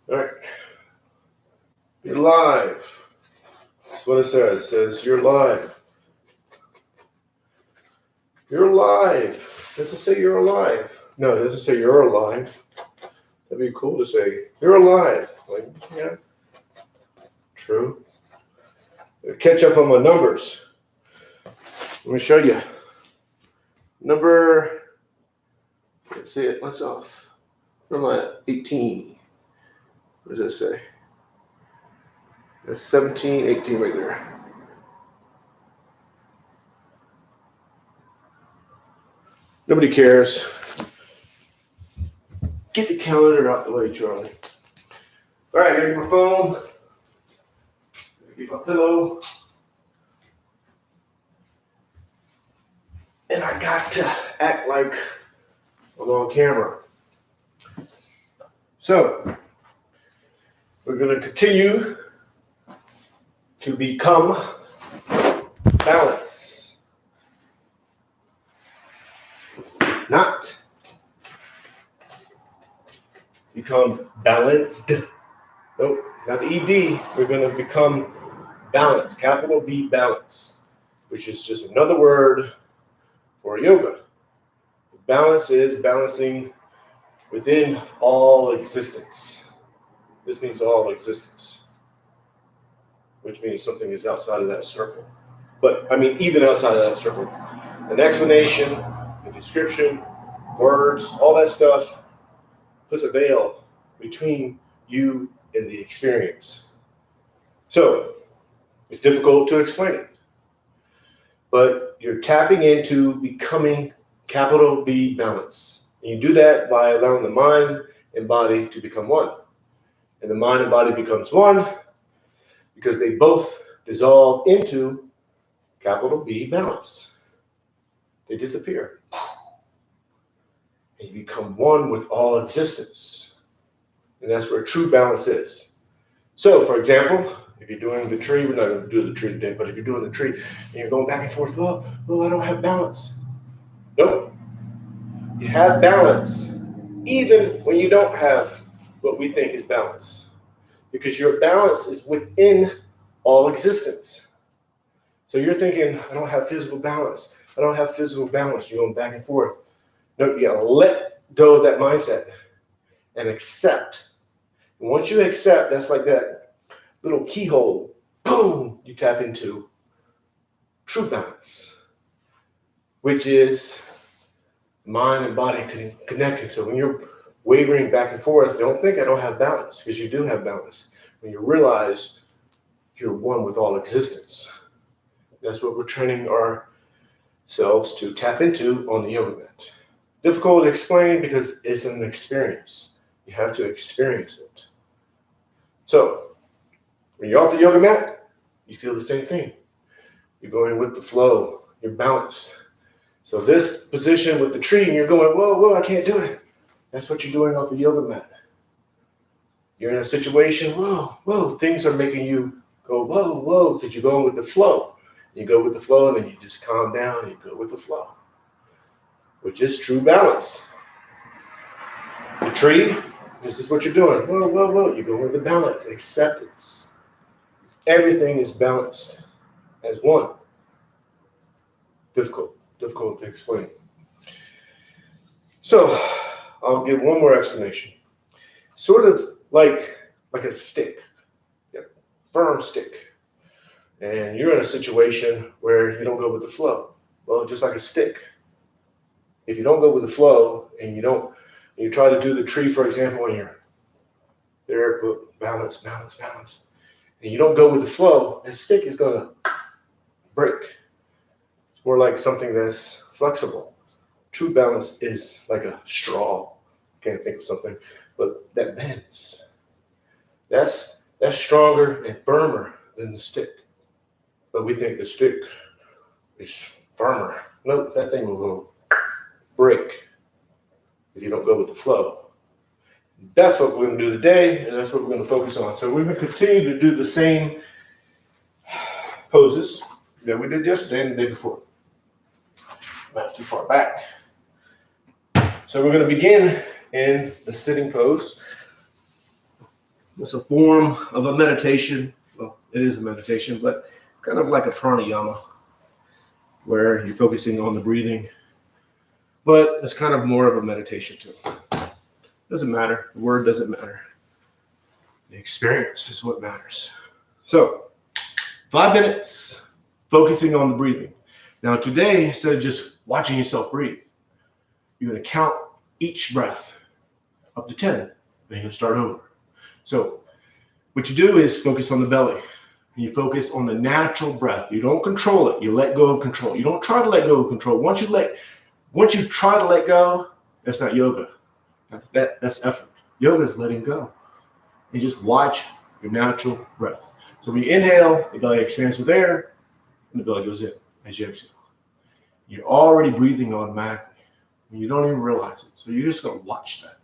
All right. You're live. That's what it says. It says you're live. You're alive. It doesn't say you're alive. No, it doesn't say you're alive. That'd be cool to say you're alive. Like, yeah. True. Catch up on my numbers. Let me show you. Number, can't see it myself. I'm at 18. What does that say? That's 17, 18 right there. Nobody cares. Get the calendar out the way, Charlie. All right, here's my phone. Get my pillow. And I got to act like I'm on camera. So, we're going to continue to become balanced. Not become balanced. Nope, not the ED. We're going to become balanced. Capital B, balance, which is just another word for yoga. Balance is balancing within all existence. This means all existence, which means something is outside of that circle. But, I mean, even outside of that circle. An explanation, a description, words, all that stuff puts a veil between you and the experience. So, it's difficult to explain it. But you're tapping into becoming capital B balance. And you do that by allowing the mind and body to become one. And the mind and body becomes one because they both dissolve into capital B balance. They disappear. And you become one with all existence. And that's where true balance is. So, for example, if you're doing the tree, we're not going to do the tree today, but if you're doing the tree and you're going back and forth, well, I don't have balance. Nope. You have balance even when you don't have what we think is balance. Because your balance is within all existence. So you're thinking, I don't have physical balance. I don't have physical balance. You're going back and forth. No, you gotta let go of that mindset and accept. And once you accept, that's like that little keyhole. Boom! You tap into true balance, which is mind and body connecting. So when you're wavering back and forth, don't think I don't have balance, because you do have balance. When you realize you're one with all existence. That's what we're training ourselves to tap into on the yoga mat. Difficult to explain because it's an experience. You have to experience it. So, when you're off the yoga mat, you feel the same thing. You're going with the flow. You're balanced. So this position with the tree, and you're going, whoa, I can't do it. That's what you're doing off the yoga mat. You're in a situation, whoa, things are making you go, whoa, because you're going with the flow. You go with the flow, and then you just calm down, and you go with the flow, which is true balance. The tree, this is what you're doing. Whoa, you're going with the balance, acceptance. Everything is balanced as one. Difficult to explain. So, I'll give one more explanation. Sort of like a stick, firm stick. And you're in a situation where you don't go with the flow. Well, just like a stick. If you don't go with the flow and you try to do the tree, for example, and you're there, balance, and you don't go with the flow, that stick is going to break. It's more like something that's flexible. True balance is like a straw. Can't think of something, but that bends. That's stronger and firmer than the stick. But we think the stick is firmer. No, that thing will go break if you don't go with the flow. That's what we're going to do today, and that's what we're going to focus on. So we're going to continue to do the same poses that we did yesterday and the day before. That's too far back. So we're going to begin in the sitting pose. It's a form of a meditation. Well, it is a meditation, but it's kind of like a pranayama where you're focusing on the breathing, but it's kind of more of a meditation too. Doesn't matter. The word doesn't matter. The experience is what matters. So 5 minutes focusing on the breathing. Now today, instead of just watching yourself breathe, you're going to count each breath up to 10. Then you're going to start over. So what you do is focus on the belly. And you focus on the natural breath. You don't control it. You let go of control. You don't try to let go of control. Once you try to let go, that's not yoga. That's effort. Yoga is letting go. You just watch your natural breath. So when you inhale, the belly expands with air, and the belly goes in as you exhale. You're already breathing automatically. You don't even realize it. So you're just going to watch that.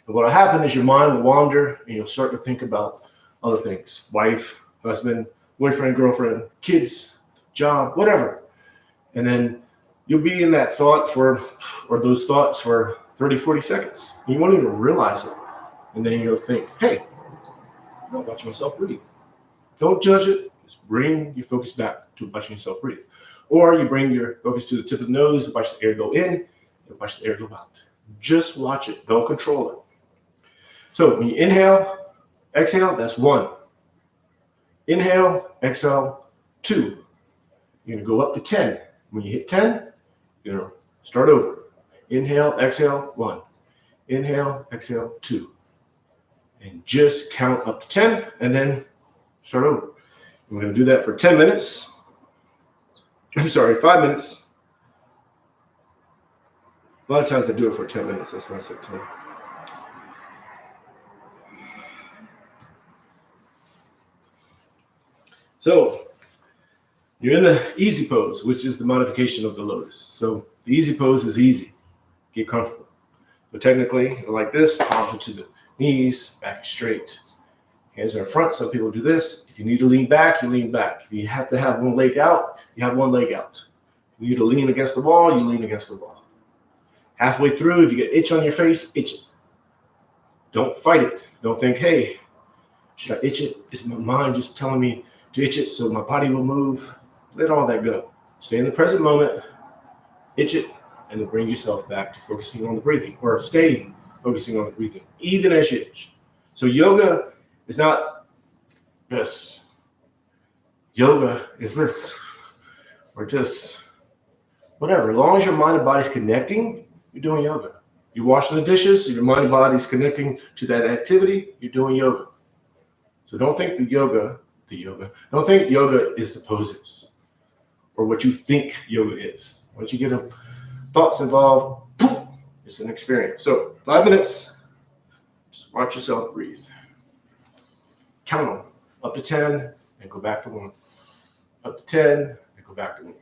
And what will happen is your mind will wander, and you'll start to think about other things. Wife, husband, boyfriend, girlfriend, kids, job, whatever. And then you'll be in that thought those thoughts for 30, 40 seconds. You won't even realize it. And then you'll think, hey, I'm not watching myself breathe. Don't judge it. Just bring your focus back to watching yourself breathe. Or you bring your focus to the tip of the nose, watch the air go in, and watch the air go out. Just watch it. Don't control it. So when you inhale, exhale, that's 1. Inhale, exhale, 2. You're going to go up to 10. When you hit 10, you're going to start over. Inhale, exhale, 1. Inhale, exhale, 2. And just count up to 10 and then start over. We're going to do that for 10 minutes. 5 minutes. A lot of times I do it for 10 minutes. That's why I said 10. So you're in the easy pose, which is the modification of the lotus. So the easy pose is easy. Get comfortable. But technically, like this, palms are to the knees, back straight. Hands are in front. Some people do this. If you need to lean back, you lean back. If you have to have one leg out, you have one leg out. If you need to lean against the wall, you lean against the wall. Halfway through, if you get itch on your face, itch it. Don't fight it. Don't think, hey, should I itch it? Is my mind just telling me to itch it so my body will move? Let all that go. Stay in the present moment, itch it, and then bring yourself back to focusing on the breathing, or stay focusing on the breathing, even as you itch. So yoga is not this. Yoga is this. Or just whatever. As long as your mind and body's connecting, you're doing yoga. You're washing the dishes, your mind and body's connecting to that activity, you're doing yoga. So don't think don't think yoga is the poses or what you think yoga is. Once you get thoughts involved, boom, it's an experience. So 5 minutes, just watch yourself breathe. Count them up to 10 and go back to 1. Up to 10 and go back to 1.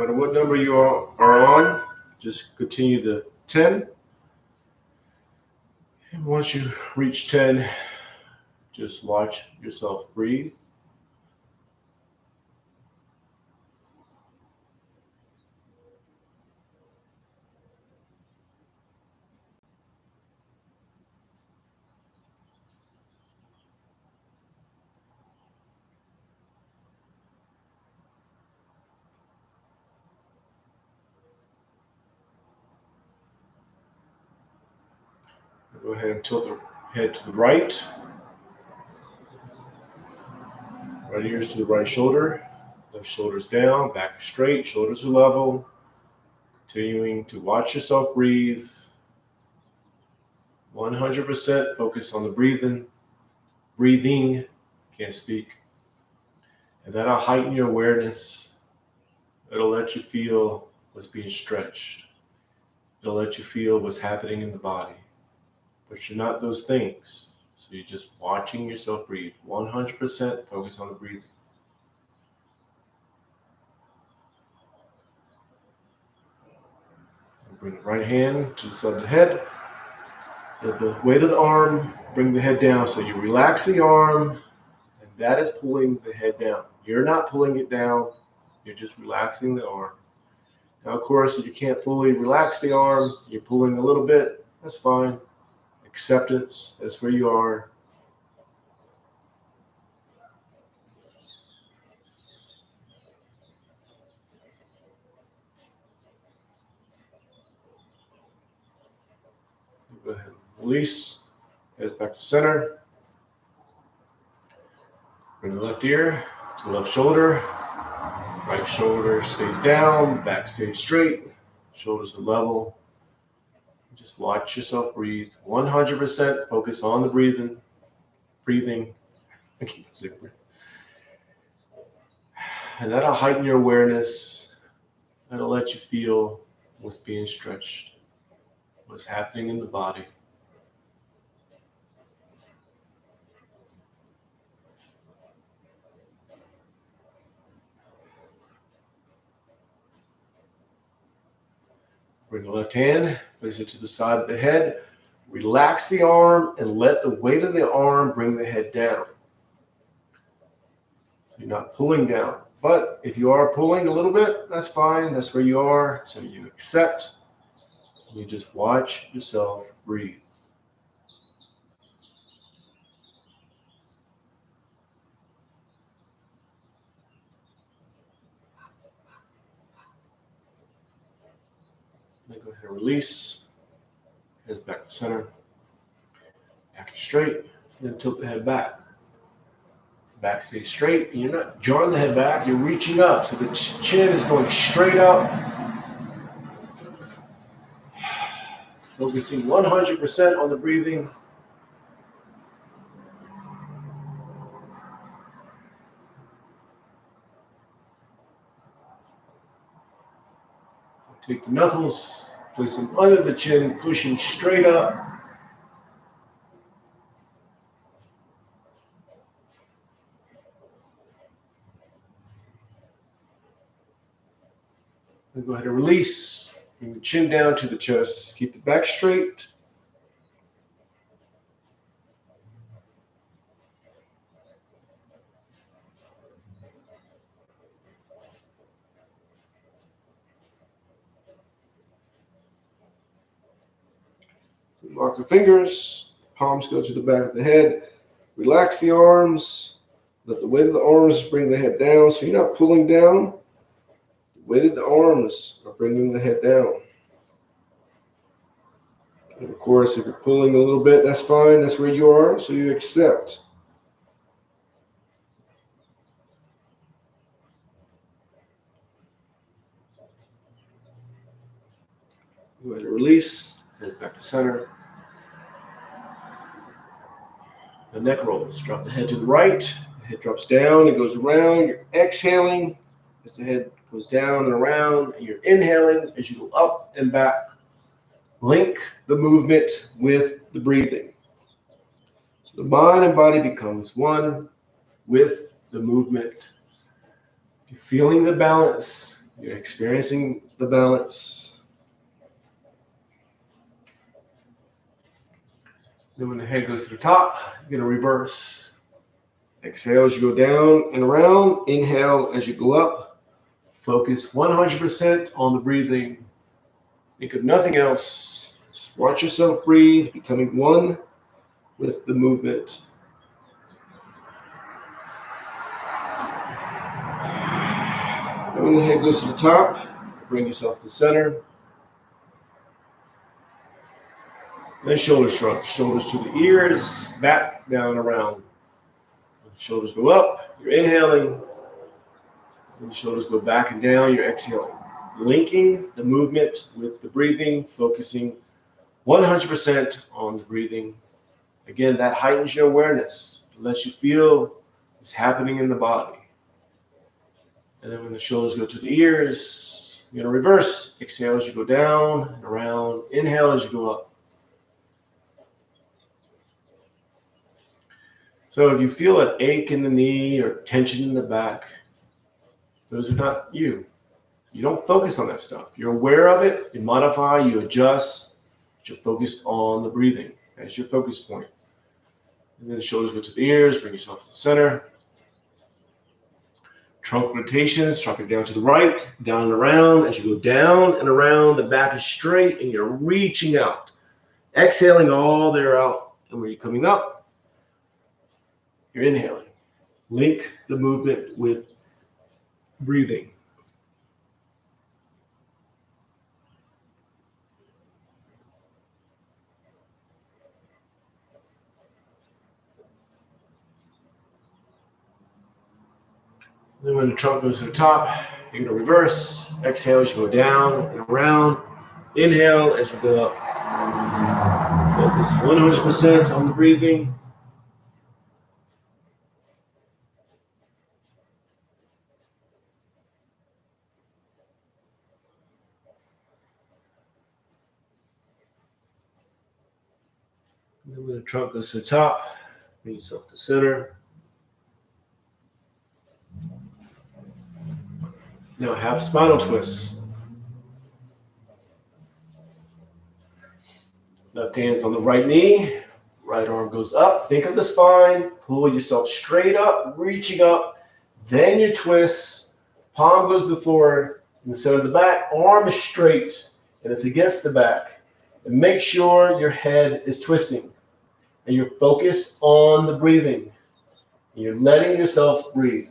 matter what number you are on, just continue to 10. And once you reach 10, just watch yourself breathe. Go ahead and tilt the head to the right. Right ears to the right shoulder. Left shoulder's down, back straight, shoulders are level. Continuing to watch yourself breathe. 100% focus on the breathing, can't speak. And that'll heighten your awareness. It'll let you feel what's being stretched. It'll let you feel what's happening in the body. But you're not those things. So you're just watching yourself breathe. 100% focus on the breathing. And bring the right hand to the side of the head. Let the weight of the arm bring the head down. So you relax the arm, and that is pulling the head down. You're not pulling it down. You're just relaxing the arm. Now, of course, if you can't fully relax the arm, you're pulling a little bit. That's fine. Acceptance, that's where you are. Go ahead and release. Head back to center. Bring the left ear to the left shoulder. Right shoulder stays down, back stays straight. Shoulders are level. Just watch yourself breathe. 100% focus on the breathing. I keep saying breathing. And that'll heighten your awareness. That'll let you feel what's being stretched, what's happening in the body. Bring the left hand, place it to the side of the head. Relax the arm and let the weight of the arm bring the head down. So you're not pulling down. But if you are pulling a little bit, that's fine. That's where you are. So you accept. You just watch yourself breathe. Then go ahead and release. Head back to center. Back straight. Then tilt the head back. Back stays straight. And you're not jarring the head back. You're reaching up. So the chin is going straight up. Focusing 100% on the breathing. Take the knuckles, place them under the chin, pushing straight up. Then go ahead and release. Bring the chin down to the chest. Keep the back straight. Lock the fingers. Palms go to the back of the head. Relax the arms. Let the weight of the arms bring the head down. So you're not pulling down. The weight of the arms are bringing the head down. And of course, if you're pulling a little bit, that's fine. That's where you are. So you accept. Go ahead and release. Head back to center. The neck rolls. Drop the head to the right. The head drops down. It goes around. You're exhaling as the head goes down and around. And you're inhaling as you go up and back. Link the movement with the breathing. So the mind and body becomes one with the movement. You're feeling the balance You're experiencing the balance. Then when the head goes to the top, you're going to reverse. Exhale as you go down and around. Inhale as you go up. Focus 100% on the breathing. Think of nothing else. Just watch yourself breathe, becoming one with the movement. And when the head goes to the top, bring yourself to center. Then shoulders shrug. Shoulders to the ears, back, down, around. Shoulders go up, you're inhaling. And the shoulders go back and down, you're exhaling. Linking the movement with the breathing, focusing 100% on the breathing. Again, that heightens your awareness. It lets you feel what's happening in the body. And then when the shoulders go to the ears, you're going to reverse. Exhale as you go down and around. Inhale as you go up. So if you feel an ache in the knee or tension in the back, those are not you. You don't focus on that stuff. You're aware of it, you modify, you adjust, but you're focused on the breathing. That's your focus point. And then the shoulders go to the ears, bring yourself to the center. Trunk rotations, trunk it down to the right, down and around. As you go down and around, the back is straight and you're reaching out. Exhaling all the way out. And when you're coming up, you're inhaling. Link the movement with breathing. Then when the trunk goes to the top, you're going to reverse. Exhale as you go down and around. Inhale as you go up. Focus 100% on the breathing. And then when the trunk goes to the top, bring yourself to center. Now half spinal twists. Left hand's on the right knee. Right arm goes up. Think of the spine. Pull yourself straight up, reaching up. Then you twist. Palm goes to the floor in the center of the back. Arm is straight and it's against the back. And make sure your head is twisting. And you're focused on the breathing. And you're letting yourself breathe.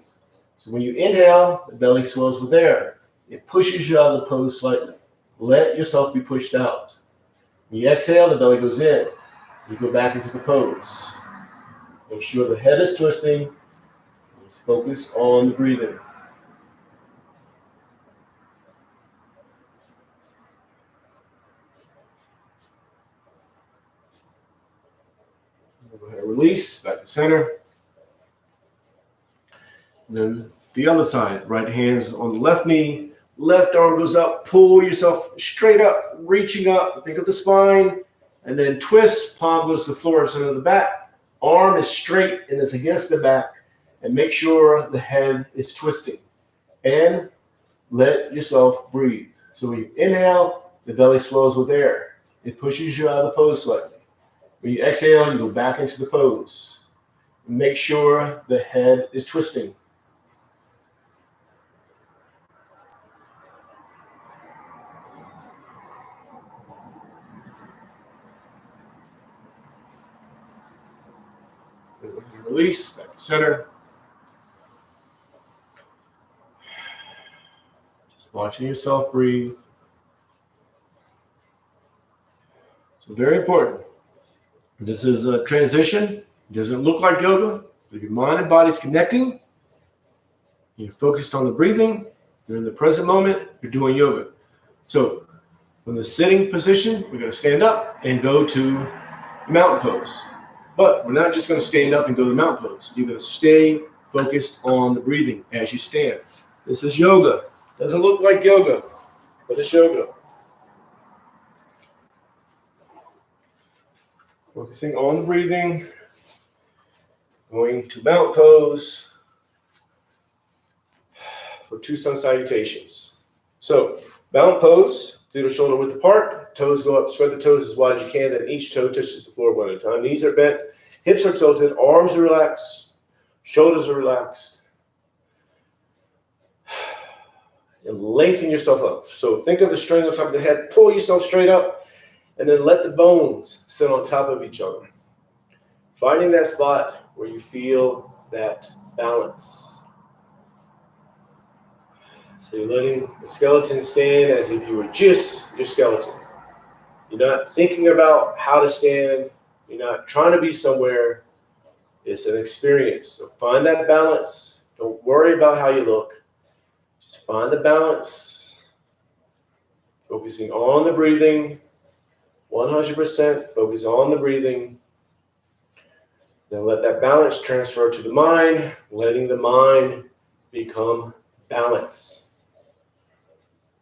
So when you inhale, the belly swells with air. It pushes you out of the pose slightly. Let yourself be pushed out. When you exhale, the belly goes in. You go back into the pose. Make sure the head is twisting. Just focus on the breathing. Go ahead and release, back to center. And then the other side, right hand's on the left knee, left arm goes up, pull yourself straight up, reaching up, think of the spine, and then twist, palm goes to the floor, center of the back, arm is straight and it's against the back, and make sure the head is twisting, and let yourself breathe. So when you inhale, the belly swells with air. It pushes you out of the pose slightly. When you exhale, you go back into the pose. Make sure the head is twisting. Release, back to center. Just watching yourself breathe. So very important. This is a transition. It doesn't look like yoga, but your mind and body's connecting. You're focused on the breathing. You're in the present moment. You're doing yoga. So from the sitting position, we're going to stand up and go to mountain pose. But we're not just going to stand up and go to mountain pose. You're going to stay focused on the breathing as you stand. This is yoga. Doesn't look like yoga, but it's yoga. Focusing on the breathing. Going to mountain pose for two sun salutations. So, balanced pose, feet are shoulder width apart, toes go up, spread the toes as wide as you can, then each toe touches the floor one at a time. Knees are bent, hips are tilted, arms are relaxed, shoulders are relaxed. And lengthen yourself up. So think of the string on top of the head, pull yourself straight up, and then let the bones sit on top of each other. Finding that spot where you feel that balance. So you're letting the skeleton stand as if you were just your skeleton. You're not thinking about how to stand. You're not trying to be somewhere. It's an experience. So find that balance. Don't worry about how you look. Just find the balance. Focusing on the breathing. 100% focus on the breathing. Then let that balance transfer to the mind, letting the mind become balance.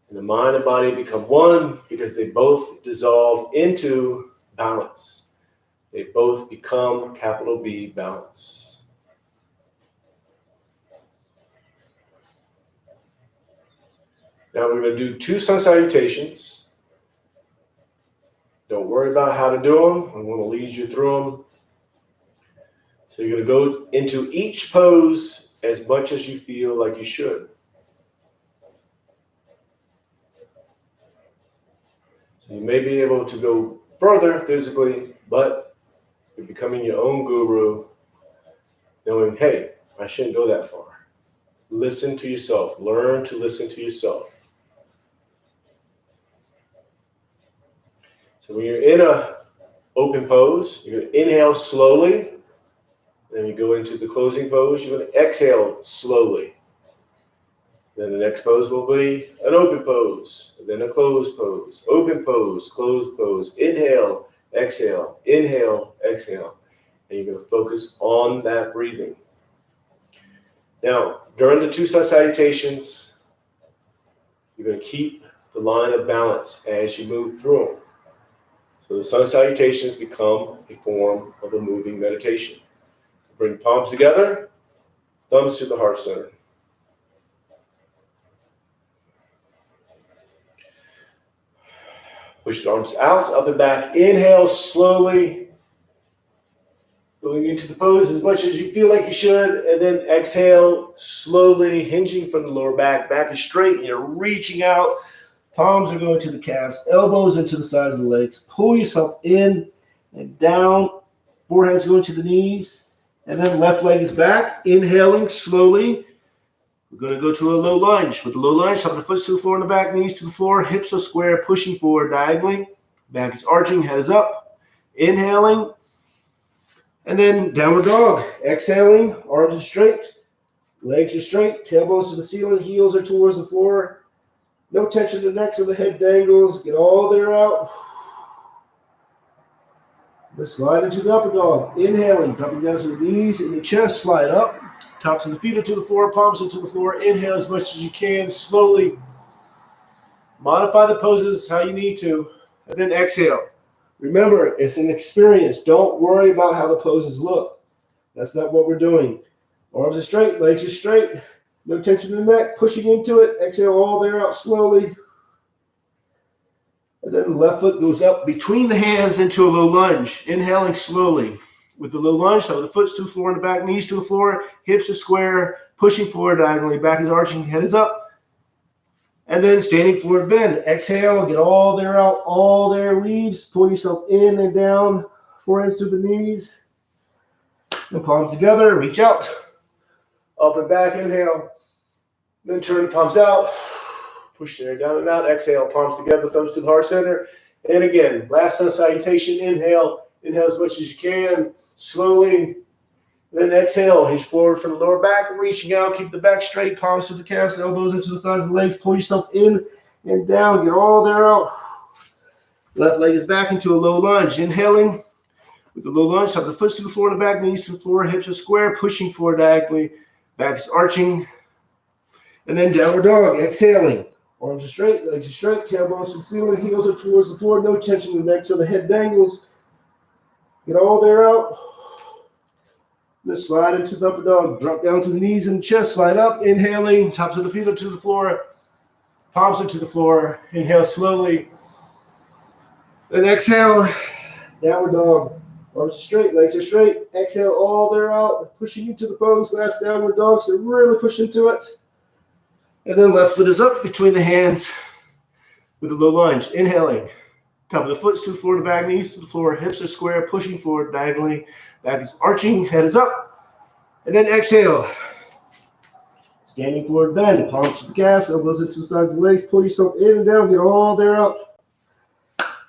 And the mind and body become one because they both dissolve into balance. They both become capital B balance. Now we're going to do 2 sun salutations. Don't worry about how to do them. I'm going to lead you through them. So you're going to go into each pose as much as you feel like you should. So you may be able to go further physically, but you're becoming your own guru, knowing, hey, I shouldn't go that far. Listen to yourself. Learn to listen to yourself. So when you're in a open pose, you're going to inhale slowly. Then you go into the closing pose. You're going to exhale slowly. Then the next pose will be an open pose, then a closed pose, open pose, closed pose, inhale, exhale, inhale, exhale. And you're going to focus on that breathing. Now, during the 2 sun salutations, you're going to keep the line of balance as you move through them. So the sun salutations become a form of a moving meditation. Bring palms together, thumbs to the heart center. Push the arms out, up and back. Inhale slowly. Going into the pose as much as you feel like you should. And then exhale slowly, hinging from the lower back. Back is straight and you're reaching out. Palms are going to the calves. Elbows into the sides of the legs. Pull yourself in and down. Forehead's going to the knees. And then left leg is back. Inhaling slowly. We're going to go to a low lunge. With the low lunge, top of the foot to the floor in the back, knees to the floor, hips are square, pushing forward diagonally. Back is arching, head is up. Inhaling. And then downward dog. Exhaling, arms are straight, legs are straight, tailbones to the ceiling, heels are towards the floor. No tension in the neck so the head dangles. Get all the air out. Let's slide into the upper dog. Inhaling, dropping down to the knees and the chest, slide up. Tops of the feet are to the floor, palms are to the floor. Inhale as much as you can, slowly. Modify the poses how you need to, and then exhale. Remember, it's an experience. Don't worry about how the poses look. That's not what we're doing. Arms are straight, legs are straight. No tension in the neck, pushing into it. Exhale all the air out slowly. And then the left foot goes up between the hands into a low lunge. Inhaling slowly. With the low lunge, so the foot's to the floor in the back, knees to the floor, hips are square, pushing forward diagonally, back is arching, head is up. And then standing forward bend. Exhale, get all the air out, all the air leaves. Pull yourself in and down, foreheads to the knees. And palms together, reach out. Up and back, inhale. Then turn the palms out. Push the air down and out. Exhale, palms together, thumbs to the heart center. And again, last sun salutation, inhale. Inhale as much as you can, slowly. Then exhale, hinge forward from the lower back, reaching out, keep the back straight, palms to the calves, elbows into the sides of the legs, pull yourself in and down, get all the air out. Left leg is back into a low lunge, inhaling. With the low lunge, top of the foot to the floor in the back, knees to the floor, hips are square, pushing forward diagonally, back is arching. And then downward dog, exhaling. Arms are straight, legs are straight, tailbones to the ceiling, heels are towards the floor, no tension in the neck so the head dangles. Get all the air out. Let's slide into the upper dog. Drop down to the knees and chest. Slide up. Inhaling. Tops of the feet up to the floor. palms into the floor. Inhale slowly. Then exhale, downward dog. Arms are straight, legs are straight. Exhale all the way out, pushing into the pose. Last downward dog, so really push into it. And then left foot is up between the hands with a low lunge. Inhaling. Top of the foot to the floor, the back knees to the floor. Hips are square, pushing forward diagonally. Back is arching, head is up. And then exhale. Standing forward bend, palms to the calves, elbows into the sides of the legs. Pull yourself in and down, get all there out.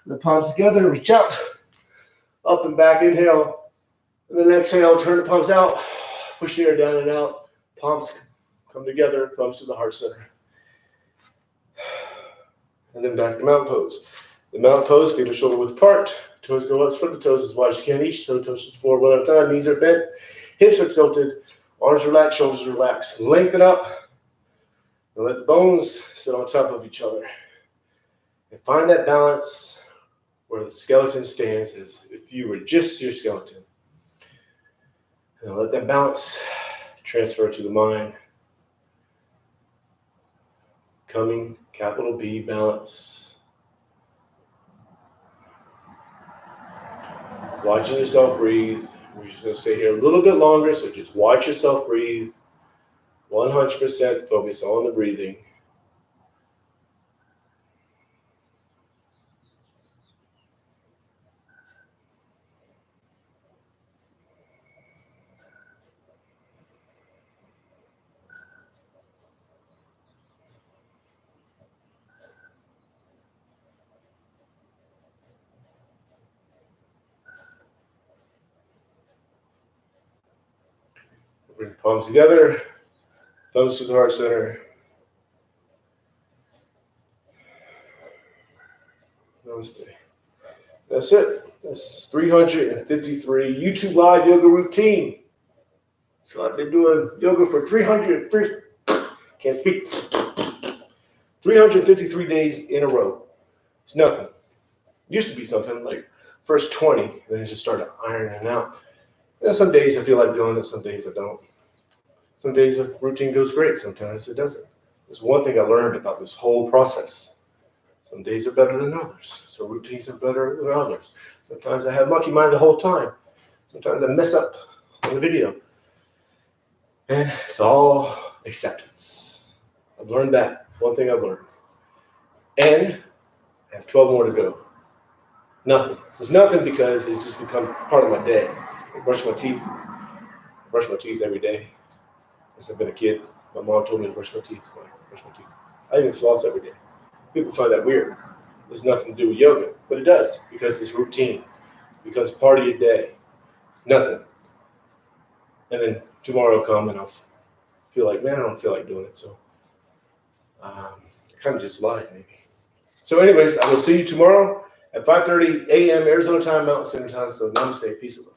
The palms together, reach out. Up and back, inhale. And then exhale, turn the palms out. Push the air down and out. Palms come together, thumbs to the heart center. And then back to mountain pose. The mountain pose, feet are shoulder width apart. Toes go up, spread the toes as wide as you can. Each toe touches the floor one at a time. Knees are bent. Hips are tilted. Arms relax, shoulders relax. Lengthen up. And let the bones sit on top of each other. And find that balance where the skeleton stands as if you were just your skeleton. And let that balance transfer to the mind. Coming, capital B, balance. Watching yourself breathe. We're just going to stay here a little bit longer, so just watch yourself breathe. 100% focus on the breathing. Bring the palms together, thumbs to the heart center. Namaste. That's it. That's 353 YouTube live yoga routine. So I've been doing yoga for 353 days in a row. It's nothing. Used to be something like first 20, then it just started ironing out. And some days I feel like doing it, some days I don't. Some days the routine goes great, sometimes it doesn't. There's one thing I learned about this whole process. Some days are better than others. Some routines are better than others. Sometimes I have monkey mind the whole time. Sometimes I mess up on the video. And it's all acceptance. I've learned that. One thing I've learned. And I have 12 more to go. Nothing. It's nothing because it's just become part of my day. I brush my teeth. I brush my teeth every day. Since I've been a kid, my mom told me to brush my teeth. I even floss every day. People find that weird. There's nothing to do with yoga, but it does because it's routine. It becomes part of your day. It's nothing. And then tomorrow will come and I'll feel like, man, I don't feel like doing it. So I kind of just lied maybe. So anyways, I will see you tomorrow at 5:30 a.m. Arizona time, Mountain Standard Time. So namaste, peace and love.